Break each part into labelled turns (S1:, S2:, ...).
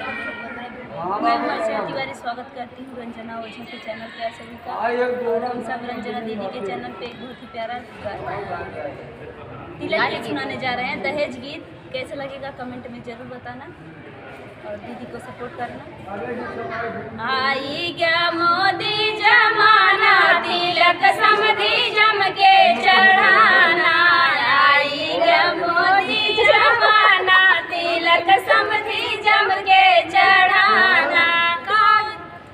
S1: मैं वर्षा तिवारी स्वागत करती हूँ रंजना ओझा के चैनल पे आप सभी का। और हम सब रंजना दीदी के चैनल पे एक बहुत ही प्यारा तिलक गीत सुनाने जा रहे हैं, दहेज गीत। कैसा लगेगा कमेंट में जरूर बताना और दीदी को सपोर्ट करना। आई गया मोदी जमाना, तिलक समधी जम के चढ़ाना। आई गया मोदी जमाना, तिलक समधी जम के चढ़ाना।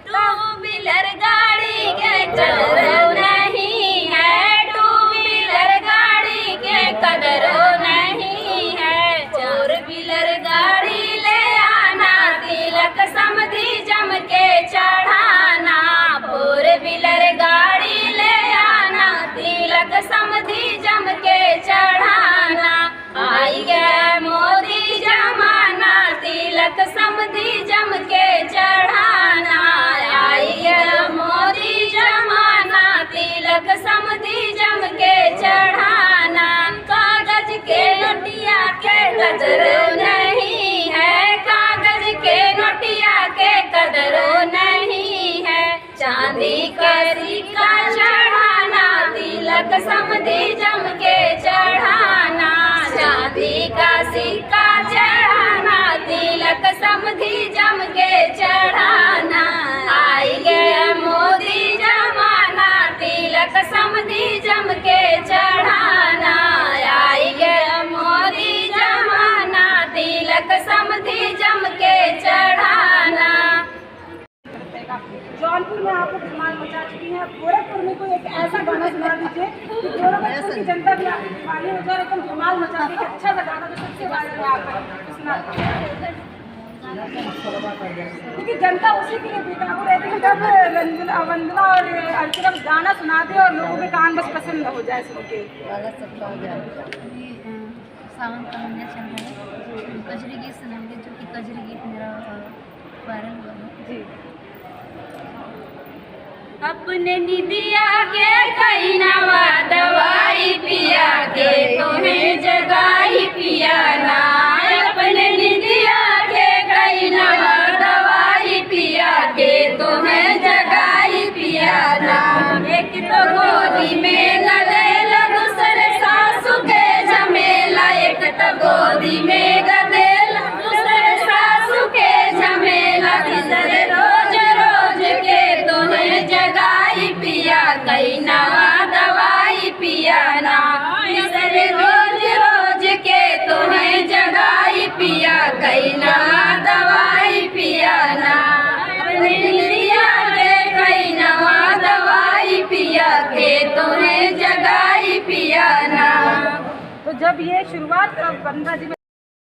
S1: टू व्हीलर गाड़ी के कदर नहीं है, टू व्हीलर गाड़ी के कदर नहीं है। फोर व्हीलर गाड़ी ले आना, तिलक समधी जम के चढ़ाना। फोर व्हीलर गाड़ी ले आना, तिलक समधी जम के चढ़ाना। आई गया मोदी जमाना, तिलक समधी जम के चढ़ाना। आई गया मोदी जमाना, तिलक समधी जम के चढ़ाना। कागज के नोटिया के कदर नहीं है, कागज के नोटिया के कदर नहीं है। चांदी का सिक्का चढ़ाना, तिलक समधी जम के चढ़ाना। चांदी का सिक्का चढ़ाना, तिलक समधी जम के चढ़ाना। आई गया मोदी जमाना, तिलक समधी जम के चढ़ाना। आई गया मोदी जमाना, तिलक समधी जम के चढ़ाना।
S2: जौनपुर में आपको धमाल मचा चुकी है, गोरखपुर में कोई एक ऐसा गाना सुना दीजिए कि गोरखपुर की जनता भी दीवानी हो जाए, एकदम धमाल मचा दी। अच्छा सा गाना जो सबसे वायरल है आपका सुना दीजिए, क्योंकि जनता उसी के लिए बेकाबू रहती है जब वंदना और अर्चना गाना सुना दे और लोगों के कान बस पसंद हो जाए सुन के।
S1: सावन का महीना चल रहा है, कजरी गीत सुनाएंगे जो कि कजरी गीत मेरा वायरल हुआ है जी। अपने निदिया के कई नवा दवाई पिया के तुम्हें जगाई पिया ना। अपने निदिया के कई नवा दवाई पिया के तुम्हें जगाई पिया ना। एक तो गोदी में गदेला, दूसरे सासू के झमेला। एक तो गोदी में गदेला, दूसरे सासू के झमेला। तीसरे रोज रोज के तुम्हें जगाई पिया, कई नवा दवाई पिया ना। तीसरे रोज रोज के तुम्हें जगाई पिया, कई नवा दवाई पिया ना। अपने निदिया के कई नवा दवाई पिया के तुम्हें जगाई पिया ना।
S2: तो जब ये शुरुआत 15 जी